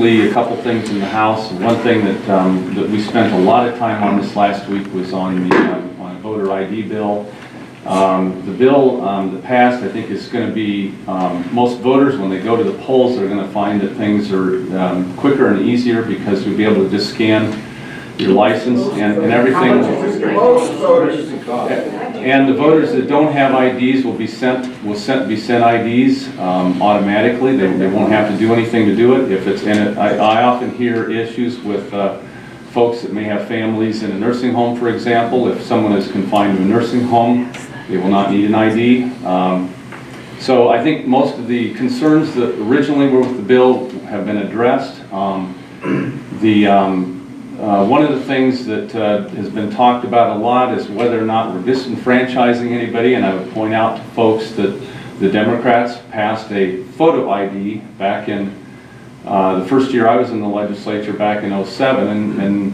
A couple things in the House. One thing that we spent a lot of time on this last week was on the on a voter ID bill. The bill that passed, I think, is going to be, most voters, when they go to the polls, are going to find that things are quicker and easier because you'll be able to just scan your license and everything. Most voters. And the voters that don't have IDs will be sent IDs automatically. They won't have to do anything to do it. If it's in it, I often hear issues with folks that may have families in a nursing home, for example. If someone is confined to a nursing home, they will not need an ID. So I think most of the concerns that originally were with the bill have been addressed. One of the things that has been talked about a lot is whether or not we're disenfranchising anybody, and I would point out to folks that the Democrats passed a photo ID back in the first year I was in the legislature back in '07, and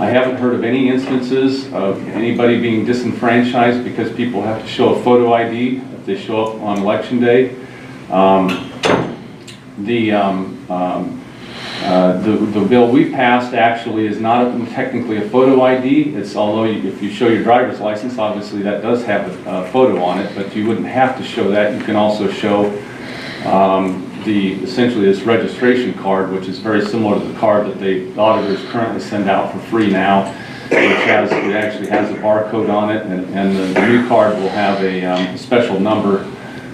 I haven't heard of any instances of anybody being disenfranchised because people have to show a photo ID if they show up on election day. The bill we passed actually is not technically a photo ID. It's, although if you show your driver's license, obviously that does have a photo on it, but you wouldn't have to show that. You can also show essentially this registration card, which is very similar to the card that the auditors currently send out for free now, which actually has a barcode on it, and the new card will have a special number,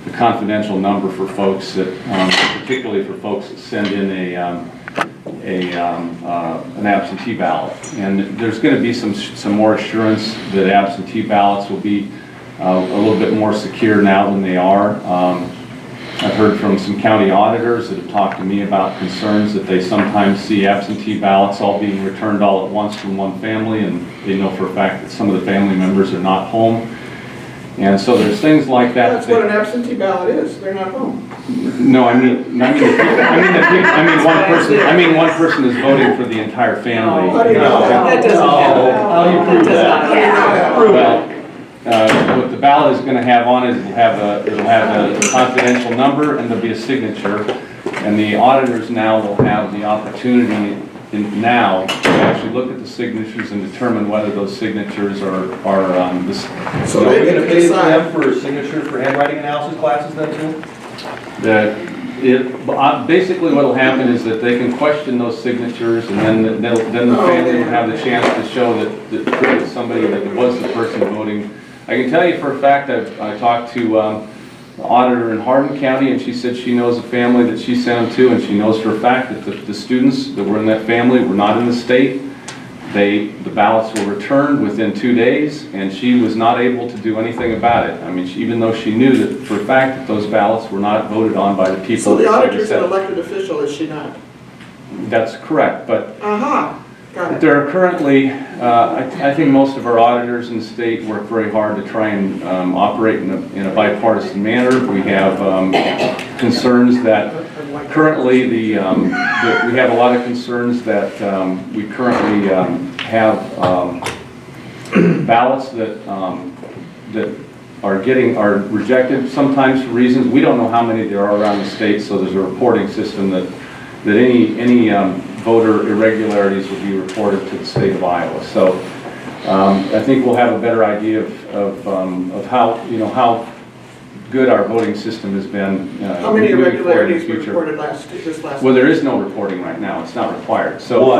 a confidential number for folks that, particularly for folks that send in an absentee ballot. And there's going to be some more assurance that absentee ballots will be a little bit more secure now than they are. I've heard from some county auditors that have talked to me about concerns that they sometimes see absentee ballots all being returned all at once from one family, and they know for a fact that some of the family members are not home. And so there's things like that. That's what an absentee ballot is. They're not home. No, I mean one person is voting for the entire family. How do you know that? That doesn't happen. How do you prove that? Well, what the ballot is going to have on it, it'll have a confidential number, and there'll be a signature. And the auditors now will have the opportunity now to actually look at the signatures and determine whether those signatures are So they get to pay decide. them for signatures for handwriting analysis classes then too? Basically what will happen is that they can question those signatures, and then the family will have the chance to show that somebody that was the person voting. I can tell you for a fact, I talked to the auditor in Hardin County, and she said she knows a family that she sent them to, and she knows for a fact that the students that were in that family were not in the state. The ballots were returned within 2 days, and she was not able to do anything about it. I mean, even though she knew that for a fact that those ballots were not voted on by the people. So the auditor's an elected official, is she not? That's correct, but Got it. there are currently, I think most of our auditors in the state work very hard to try and operate in a bipartisan manner. We have concerns that currently we have a lot of concerns that we currently have ballots that are rejected sometimes for reasons we don't know how many there are around the state. So there's a reporting system that any voter irregularities will be reported to the state of Iowa. So I think we'll have a better idea of how good our voting system has been. How many irregularities were future. reported this last Well, week? there is no reporting right now. It's not required. So, Well,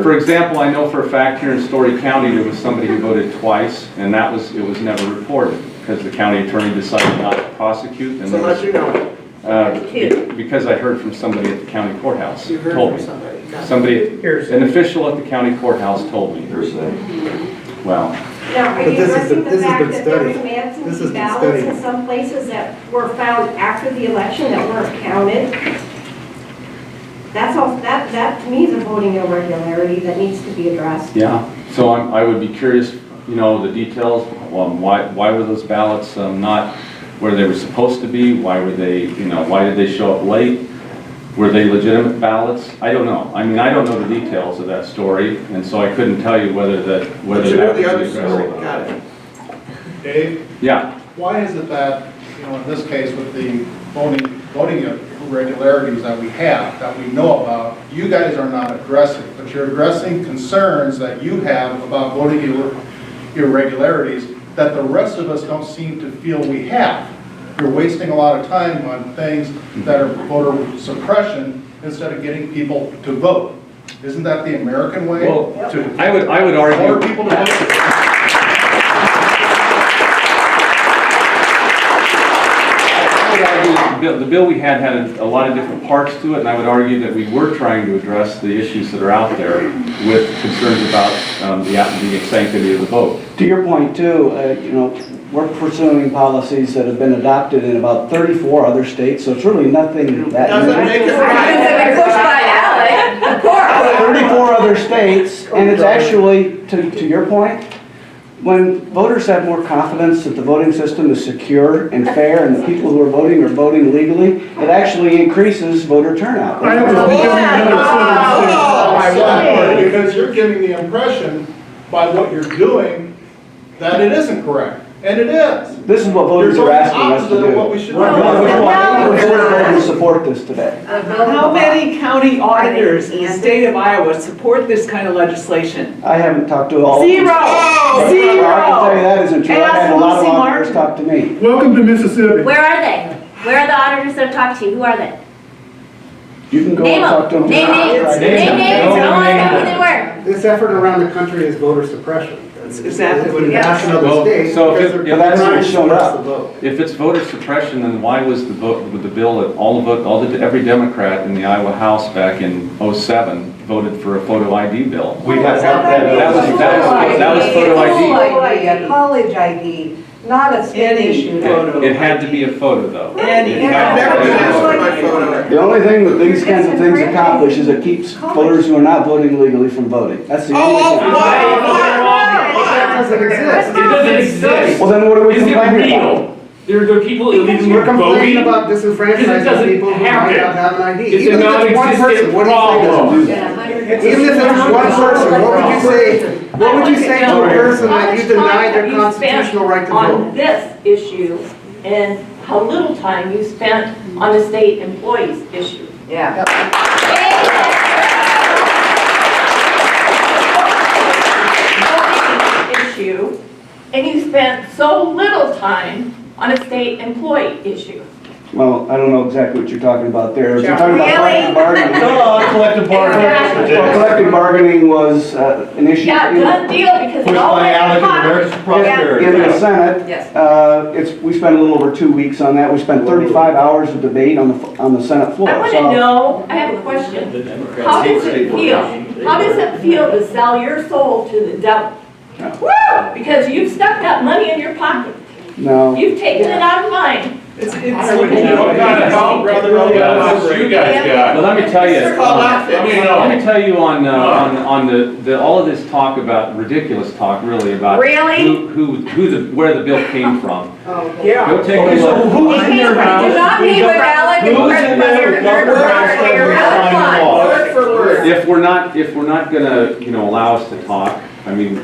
for example, I know for a fact here in Story County there was somebody who voted twice, and it was never reported because the county attorney decided not to prosecute. And So how'd you know? Because I heard from somebody at the county courthouse. You heard told from me. somebody. Got it. Somebody, an official at the county courthouse told me. Well, Now, are you But this has addressing been- the this has fact been that there were studied. some This has absentee been ballots studied. in some places that were found after the election that weren't counted? That's all, that to me is a voting irregularity that needs to be addressed. yeah. So I would be curious, the details. Why were those ballots not where they were supposed to be? Why were they, why did they show up late? Were they legitimate ballots? I don't know. I mean, I don't know the details of that story, and so I couldn't tell you whether But that you know was the other addressed. story. Got it. Dave, Yeah. why is it that, in this case with the voting irregularities that we have, that we know about, you guys are not addressing, but you're addressing concerns that you have about voting irregularities that the rest of us don't seem to feel we have. You're wasting a lot of time on things that are voter suppression instead of getting people to vote. Isn't that the American way? Well, to I would argue. order people to vote? The bill we had a lot of different parts to it, and I would argue that we were trying to address the issues that are out there with concerns about the sanctity of the vote. To your point too, we're pursuing policies that have been adopted in about 34 other states, so it's really nothing that Doesn't make new. it right. Pushed by Alex, of course. 34 other states, and it's actually, to your point, when voters have more confidence that the voting system is secure and fair and the people who are voting legally, it actually increases voter turnout. I know, because you're giving the impression by what you're doing that it isn't correct, and it is. This is what voters are asking us to You're doing the opposite of what do. we should do. We're voting to support this today. How many county auditors in the state of Iowa support this kind of legislation? I haven't talked to all. Zero! Well, I can tell you that isn't true. I've had a lot of Ask Lucy auditors talk to me. Welcome to Mississippi. Where are they? Where are the auditors that have talked to you? Who are they? You can go Name and talk to them. them. Name names. Name names. I want to know who they were. This effort around the country is voter suppression. That's exactly what it It's is. passed in other Well, states so if because it- they're if that's trying what to showed suppress up. the vote. If it's voter suppression, then why was the bill that every Democrat in the Iowa House back in '07 voted for a photo ID bill? We got That was photo ID. College ID, not a state Any issue. photo. It had to be a photo though. Any. It had I've to never be been a asked for photo. my photo. The only thing that these kinds of things accomplish is it keeps voters who are not voting legally from voting. That's the only thing. That doesn't exist. It doesn't exist. Well, then what are we Is it complaining about? real? There are people illegally We're complaining voting. about Because it disenfranchising doesn't people who might happen. not have an ID. It's a Even if it's one non-existent person, what do you say doesn't do that? Even if it's one person, what would you say? What would you say to a person that you deny their constitutional right to On vote? this issue, and how little time you spent on the state employees issue. Yeah. Issue, and you spent so little time on a state employee issue. Well, I don't know exactly what you're talking about there. If you're talking about Really? collective bargaining. Collective bargaining. Well, collective bargaining was an issue Yeah, done deal, because it Pushed all by went Alec and hot. America's prosperity. in the Senate. Yes. We spent a little over 2 weeks on that. We spent 35 hours of debate on the Senate floor. I want to So- know, I have a question. How does it feel? How does it feel to sell your soul to the devil? Woo! Because you've stuck that money in your pocket. No. You've taken it out of mine. It's What kind of help, brother? You guys got. Well, let me tell you. It's called outfit. Let me tell you on the all of this talk about ridiculous talk really about Really? where the bill came from. Yeah. Go take a Okay, so look. who's in their Do house? not meet with Alec and Who's in there? Governor Brownstein signing law. Word for word. If we're not gonna allow us to talk, I mean,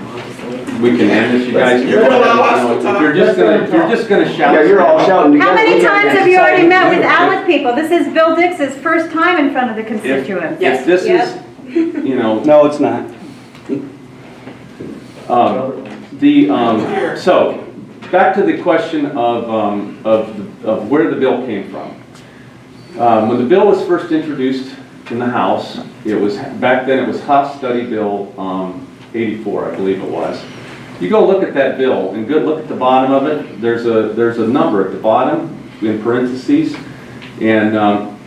we can end this. You guys. You're gonna allow us to If talk? you're just gonna shout. Yeah, you're all shouting. How many times have you already met with Alex? ALEC people? This is Bill Dix's first time in front of the constituents. If this is, No, it's not. So, back to the question of where the bill came from. When the bill was first introduced in the House, back then it was House Study Bill 84, I believe it was. You go look at that bill and look at the bottom of it. There's a number at the bottom in parentheses, and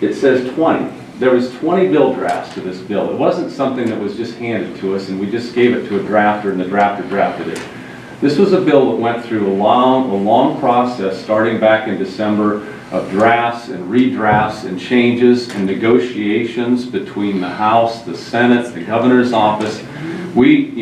it says 20. There was 20 bill drafts to this bill. It wasn't something that was just handed to us and we just gave it to a drafter and the drafter drafted it. This was a bill that went through a long process starting back in December of drafts and redrafts and changes and negotiations between the House, the Senate, the governor's office. We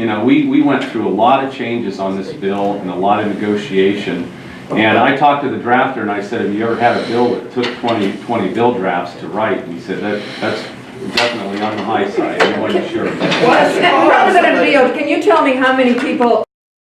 went through a lot of changes on this bill and a lot of negotiation. And I talked to the drafter and I said, have you ever had a bill that took 20 bill drafts to write? And he said, that's definitely on the high side. I wasn't sure. President Deyoe, can you tell me how many people